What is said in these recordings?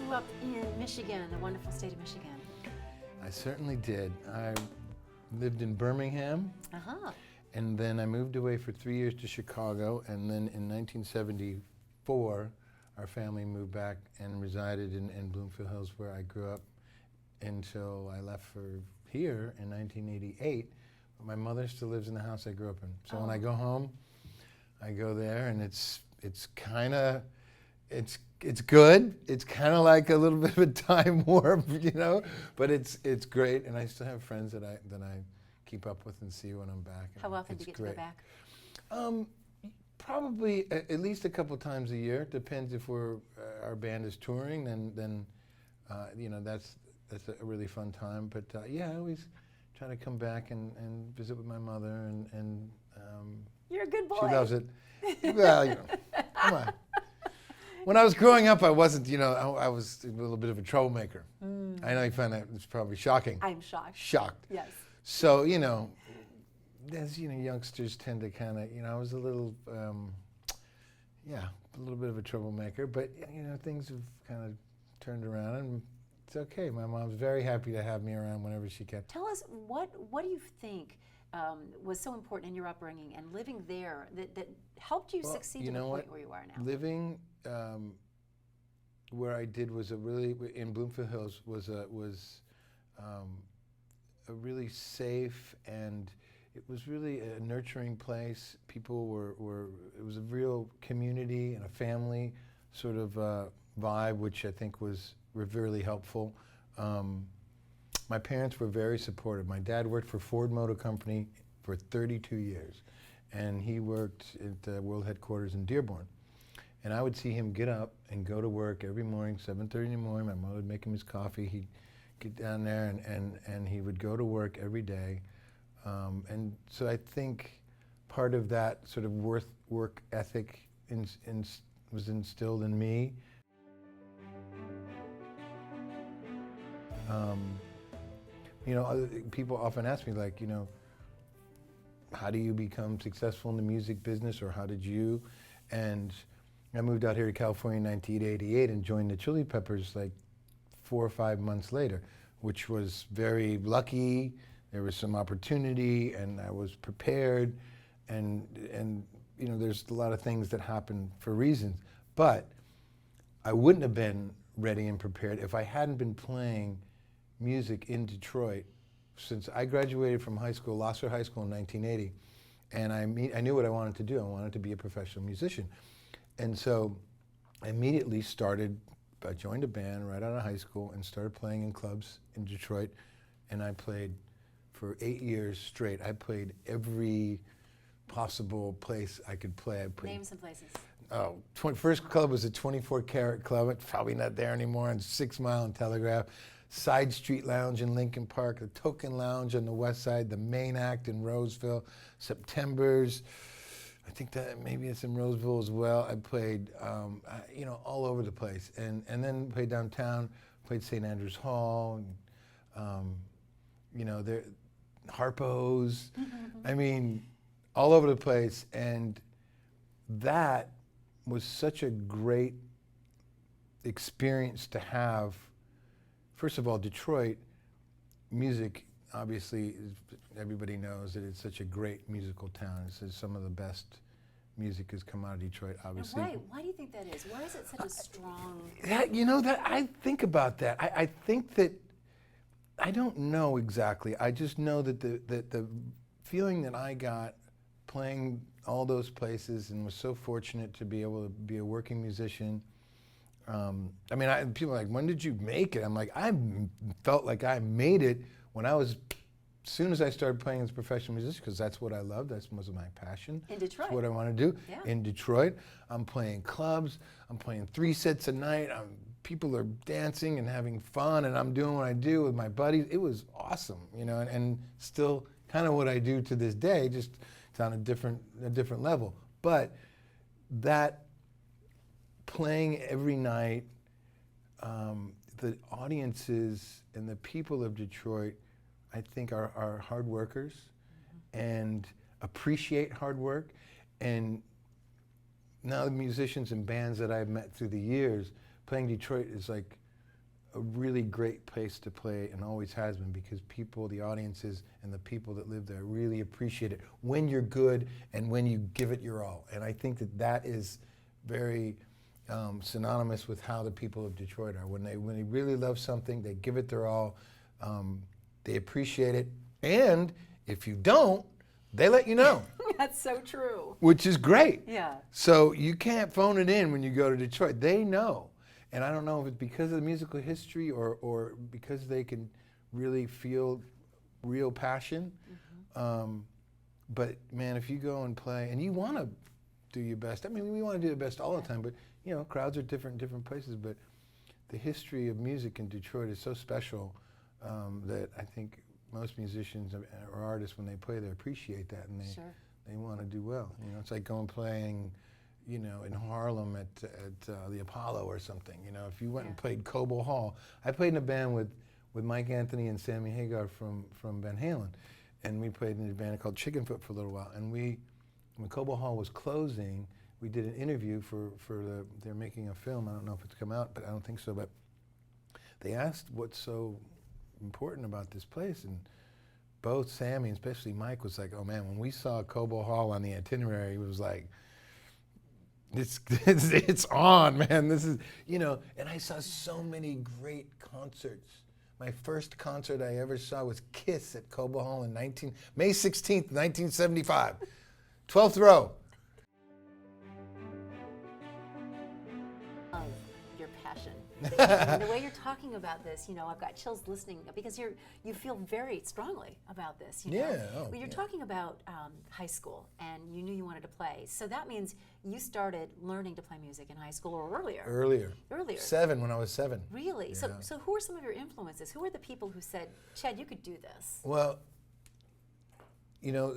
grew up in Michigan, the wonderful state of Michigan. I certainly did. I lived in Birmingham, and then I moved away for 3 years to Chicago, and then in 1974, our family moved back and resided in Bloomfield Hills, where I grew up until I left for here in 1988. But my mother still lives in the house I grew up in. So when I go home, I go there, and it's kind of, it's good. It's kind of like a little bit of a time warp, you know, but it's great, and I still have friends that I keep up with and see when I'm back. How often do you get to go back? Probably at least a couple times a year. Depends if our band is touring, then you know, that's a really fun time. But yeah, I always try to come back and visit with my mother, and you're a good boy. She loves it. Well, you know, come on. When I was growing up, I wasn't, you know, I was a little bit of a troublemaker. I know you find that it's probably shocking. I'm shocked. Shocked. Yes. So, you know, as you know, youngsters tend to kind of, you know, I was a little, yeah, a little bit of a troublemaker, but, you know, things have kind of turned around, and it's okay. My mom's very happy to have me around whenever she can. Tell us, what do you think was so important in your upbringing and living there that helped you succeed to the point where you are now? Living where I did was in Bloomfield Hills was a really safe, and it was really a nurturing place. People it was a real community and a family sort of vibe, which I think was really helpful. My parents were very supportive. My dad worked for Ford Motor Company for 32 years, and he worked at the world headquarters in Dearborn. And I would see him get up and go to work every morning, 7:30 in the morning. My mother would make him his coffee. He'd get down there, and he would go to work every day. And so I think part of that sort of work ethic was instilled in me. You know, people often ask me, like, you know, how do you become successful in the music business, or how did you? And I moved out here to California in 1988 and joined the Chili Peppers like 4 or 5 months later, which was very lucky. There was some opportunity, and I was prepared, and you know, there's a lot of things that happen for reasons. But I wouldn't have been ready and prepared if I hadn't been playing music in Detroit since I graduated from high school, Losser High School, in 1980, and I knew what I wanted to do. I wanted to be a professional musician. And so I immediately I joined a band right out of high school and started playing in clubs in Detroit, and I played for 8 years straight. I played every possible place I could play. Name some places. First club was a 24 Karat Club. It's probably not there anymore, on 6 Mile and Telegraph. Side Street Lounge in Lincoln Park, the Token Lounge on the west side, the Main Act in Roseville, September's. I think that maybe it's in Roseville as well. I played, you know, all over the place, and then played downtown, played St. Andrews Hall, and, you know, Harpo's. I mean, all over the place, and that was such a great experience to have. First of all, Detroit music, obviously, everybody knows that it's such a great musical town. It's some of the best music has come out of Detroit, obviously. Why do you think that is? Why is it such a strong... You know, that I think about that. I think that, I don't know exactly. I just know that the feeling that I got playing all those places, and was so fortunate to be able to be a working musician. I mean, people are like, when did you make it? I'm like, I felt like I made it when as soon as I started playing as a professional musician, because that's what I love. That was my passion. In Detroit. That's what I want to do. Yeah. In Detroit, I'm playing clubs. I'm playing 3 sets a night. People are dancing and having fun, and I'm doing what I do with my buddies. It was awesome, you know, and still kind of what I do to this day, just it's on a different level. But that playing every night, the audiences and the people of Detroit, I think, are hard workers and appreciate hard work. And now the musicians and bands that I've met through the years, playing Detroit is like a really great place to play and always has been, because people, the audiences and the people that live there really appreciate it when you're good and when you give it your all. And I think that that is very synonymous with how the people of Detroit are. When they really love something, they give it their all, they appreciate it, and if you don't, they let you know. That's so true. Which is great. Yeah. So you can't phone it in when you go to Detroit. They know. And I don't know if it's because of the musical history or because they can really feel real passion. Mm-hmm. But man, if you go and play, and you want to do your best, I mean, we want to do the best all the time, but you know, crowds are different in different places, but the history of music in Detroit is so special that I think most musicians or artists, when they play, they appreciate that, and they want to do well. You know, it's like going playing, you know, in Harlem at the Apollo or something. You know, if you went and played Cobo Hall. I played in a band with Mike Anthony and Sammy Hagar from Van Halen, and we played in a band called Chickenfoot for a little while. And when Cobo Hall was closing, we did an interview they're making a film. I don't know if it's come out, but I don't think so. But they asked what's so important about this place, and both Sammy and especially Mike was like, oh man, when we saw Cobo Hall on the itinerary, it was like, it's on, man. This is, you know, and I saw so many great concerts. My first concert I ever saw was Kiss at Cobo Hall in May 16th, 1975. 12th row. Your passion. The way you're talking about this, you know, I've got chills listening, because you feel very strongly about this. You know? Yeah. Well, you're talking about high school, and you knew you wanted to play. So that means you started learning to play music in high school or earlier. Earlier. 7, when I was 7. Really? Yeah. So who are some of your influences? Who are the people who said, Chad, you could do this? Well, you know,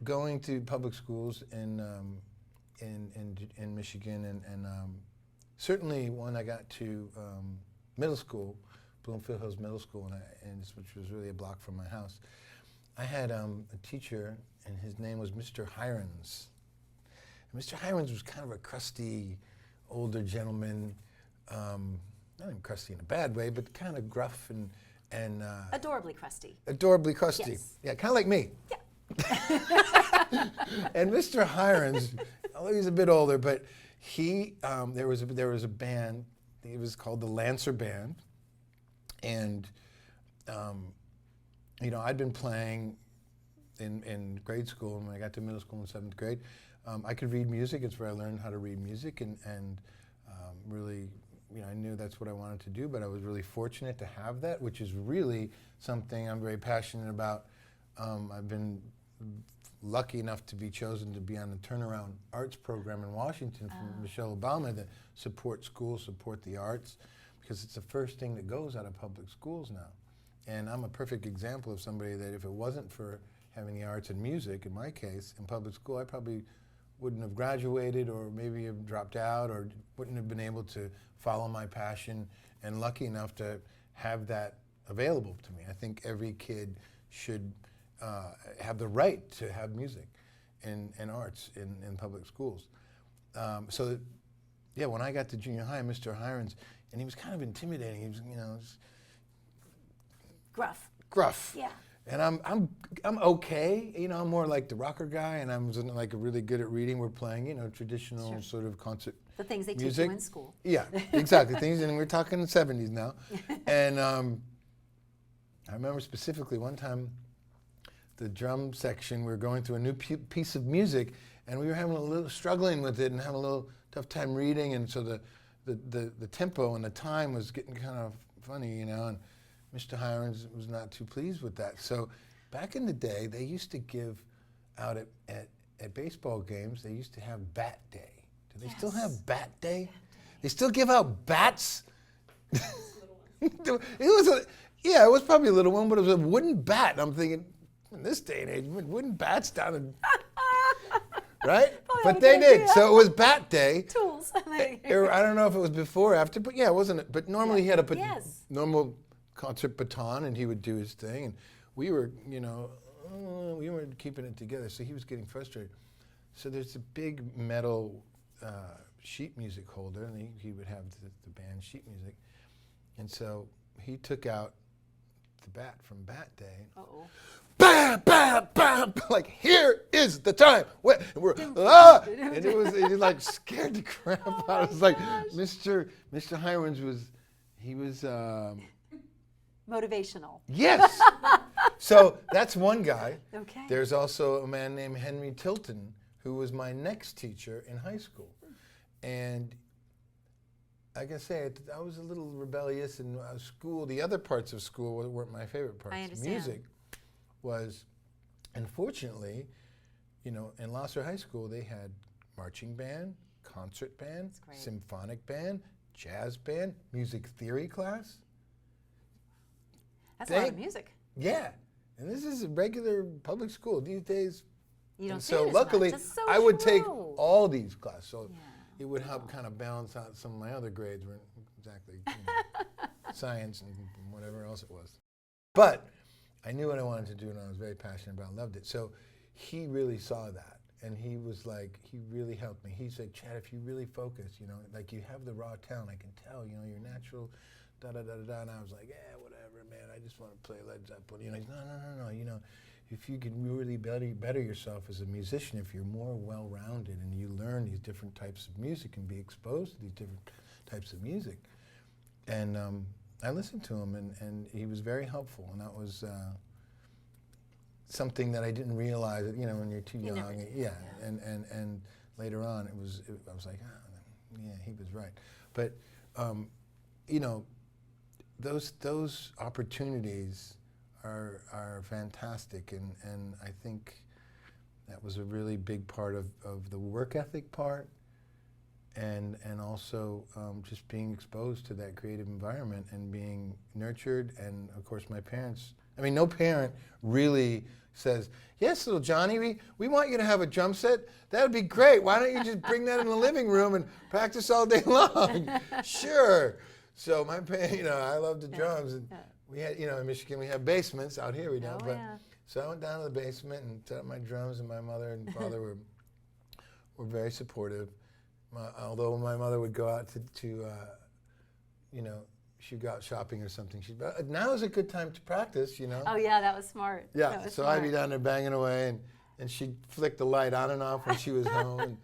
going to public schools in Michigan, and certainly when I got to middle school, Bloomfield Hills Middle School, which was really a block from my house, I had a teacher, and his name was Mr. Hirons. And Mr. Hirons was kind of a crusty, older gentleman, not even crusty in a bad way, but kind of gruff and adorably crusty. Adorably crusty. Yes. Yeah, kind of like me. Yeah. And Mr. Hirons, although he's a bit older, but he there was a band. It was called the Lancer Band, and you know, I'd been playing in grade school, and when I got to middle school in 7th grade, I could read music. It's where I learned how to read music, and really, you know, I knew that's what I wanted to do. But I was really fortunate to have that, which is really something I'm very passionate about. I've been lucky enough to be chosen to be on the Turnaround Arts program in Washington from Michelle Obama, to support schools, support the arts, because it's the first thing that goes out of public schools now. And I'm a perfect example of somebody that if it wasn't for having the arts and music, in my case, in public school, I probably wouldn't have graduated, or maybe have dropped out, or wouldn't have been able to follow my passion, and lucky enough to have that available to me. I think every kid should have the right to have music and arts in public schools. So that, yeah, when I got to junior high, Mr. Hirons, and he was kind of intimidating. He was, you know, gruff. Yeah. And I'm okay. You know, I'm more like the rocker guy, and I'm like really good at reading. We're playing, you know, traditional sort of concert. The things they music. teach you in school. Yeah, exactly. Things, and we're talking the 70s now. And I remember specifically one time, the drum section, we were going through a new piece of music, and we were having a little struggling with it and having a little tough time reading, and so the tempo and the time was getting kind of funny, you know, and Mr. Hirons was not too pleased with that. So back in the day, they used to give out at baseball games, they used to have Bat Day. Do they still have Bat Day? They still give out bats? It was probably a little one, but it was a wooden bat. I'm thinking, in this day and age, wooden bats down in, right? But they did. So it was Bat Day. Tools. I don't know if it was before or after, but yeah, wasn't it? But normally he had a normal concert baton, and he would do his thing, and we were, you know, we weren't keeping it together, so he was getting frustrated. So there's a big metal sheet music holder, and he would have the band sheet music. And so he took out the bat from Bat Day. Uh-oh. Bam, bam, bam! Like, here is the time. And we're and it like scared the crap out. Oh, It was like gosh. Mr. Hirons was Motivational. yes. So that's one guy. Okay. There's also a man named Henry Tilton who was my next teacher in high school, and like I say, I was a little rebellious in school. The other parts of school weren't my favorite parts. I understand. Music was, unfortunately, in Lasser High School, they had marching band, concert band, symphonic band, jazz band, music theory class. That's a lot of music. Yeah, and this is a regular public school these days. You don't see so it as luckily, much. That's so I would take true. all these classes, so Yeah. it would help kind of balance out some of my other grades weren't exactly science and whatever else it was. But I knew what I wanted to do, and I was very passionate about it, loved it. So he really saw that, and he was like, he really helped me. He said, Chad, if you really focus, like you have the raw talent, I can tell, you're natural, da-da-da-da-da. And I was like, yeah, whatever, man, I just want to play Led Zeppelin. He's, no, if you can really better yourself as a musician, if you're more well-rounded and you learn these different types of music and be exposed to these different types of music. And I listened to him, and he was very helpful, and that was something that I didn't realize, when you're too young. Yeah, and later on, I was like, yeah, he was right. But, those opportunities are fantastic, and I think that was a really big part of the work ethic part, and also just being exposed to that creative environment and being nurtured. And of course my parents, no parent really says, yes, little Johnny, we want you to have a drum set. That would be great. Why don't you just bring that in the living room and practice all day long? Sure. So my parents, I love the drums. And we had, in Michigan, we have basements. Out here we don't. So I went down to the basement and set up my drums, and my mother and father were very supportive. Although my mother would go out to she'd go out shopping or something. She'd now is a good time to practice, Oh yeah, that was smart. Yeah, so I'd be down there banging away, and she'd flick the light on and off when she was home.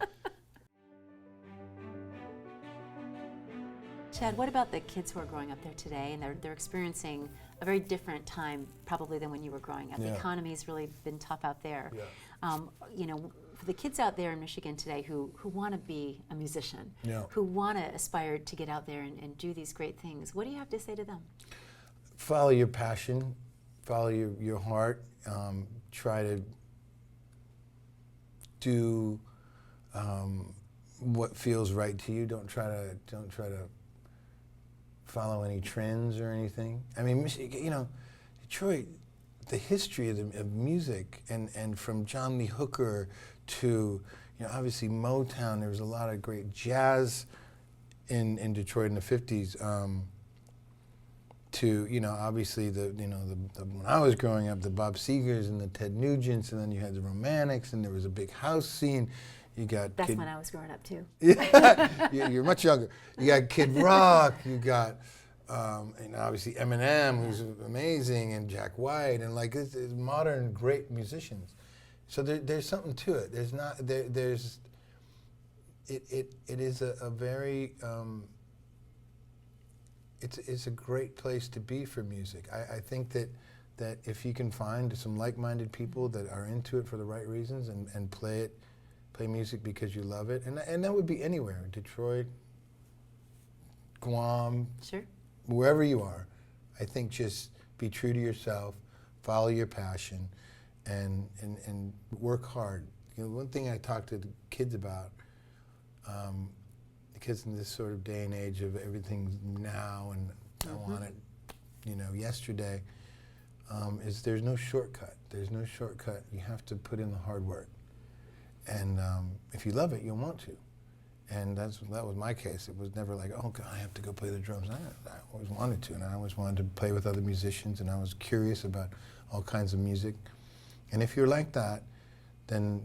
Chad, what about the kids who are growing up there today, and they're experiencing a very different time probably than when you were growing up? The economy's really been tough out there. Yeah. For the kids out there in Michigan today who want to be a musician, who want to aspire to get out there and do these great things, what do you have to say to them? Follow your passion, follow your heart, try to do what feels right to you. Don't try to follow any trends or anything. Detroit, the history of music, and from John Lee Hooker to, obviously Motown. There was a lot of great jazz in Detroit in the 50s. To obviously when I was growing up, the Bob Segers and the Ted Nugents, and then you had the Romantics, and there was a big house scene. You got that's when I was growing up too. You're much younger. You got Kid Rock. You got and obviously Eminem, who's amazing, and Jack White, and it's modern great musicians. So there's something to it. There's not there's it is a very it's a great place to be for music. I think that if you can find some like-minded people that are into it for the right reasons and play music because you love it, and that would be anywhere, Detroit, Guam, sure, wherever you are. I think just be true to yourself, follow your passion, and work hard. One thing I talk to the kids about, because in this sort of day and age of everything now and I want it, yesterday, is there's no shortcut. There's no shortcut. You have to put in the hard work. And if you love it, you'll want to. And that was my case. It was never like, oh God, I have to go play the drums. I always wanted to, and I always wanted to play with other musicians, and I was curious about all kinds of music. And if you're like that, then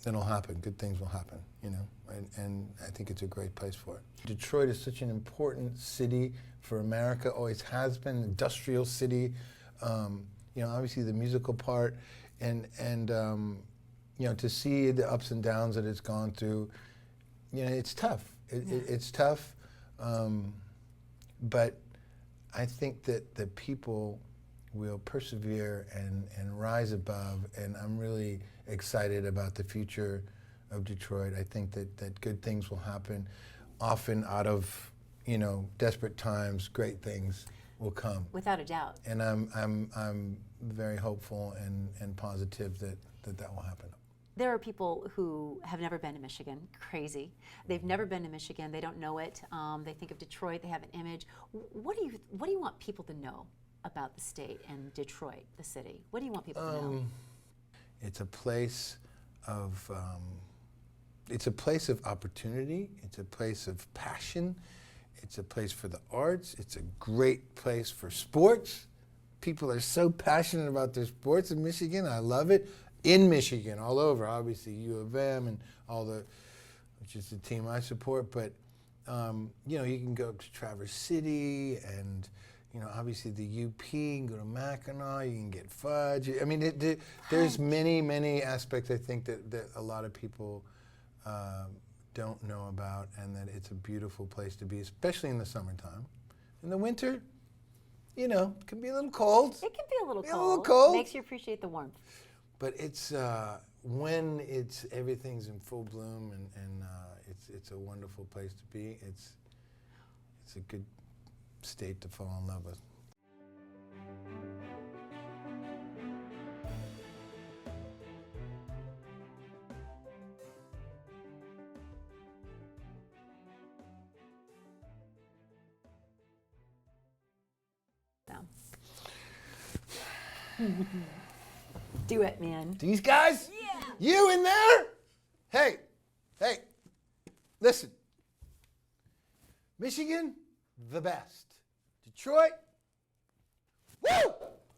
it'll happen. Good things will happen, and I think it's a great place for it. Detroit is such an important city for America, always has been, industrial city. Obviously the musical part, and to see the ups and downs that it's gone through, it's tough. It's tough, but I think that the people will persevere and rise above, and I'm really excited about the future of Detroit. I think that good things will happen. Often out of, desperate times, great things will come. Without a doubt. And I'm very hopeful and positive that will happen. There are people who have never been to Michigan. Crazy. They've never been to Michigan. They don't know it. They think of Detroit. They have an image. What do you want people to know about the state and Detroit, the city? What do you want people to know? It's a place of opportunity. It's a place of passion. It's a place for the arts. It's a great place for sports. People are so passionate about their sports in Michigan. I love it. In Michigan, all over, obviously U of M and which is the team I support. But you can go to Traverse City and obviously the UP. You can go to Mackinac. You can get fudge. I mean, there's many aspects I think that a lot of people don't know about, and that it's a beautiful place to be, especially in the summertime. In the winter, it can be a little cold. It can be a little cold. Makes you appreciate the warmth. But it's when everything's in full bloom, and it's a wonderful place to be. It's a good state to fall in love with. Do it, man. These guys? Yeah. You in there? Hey, listen. Michigan, the best. Detroit, woo!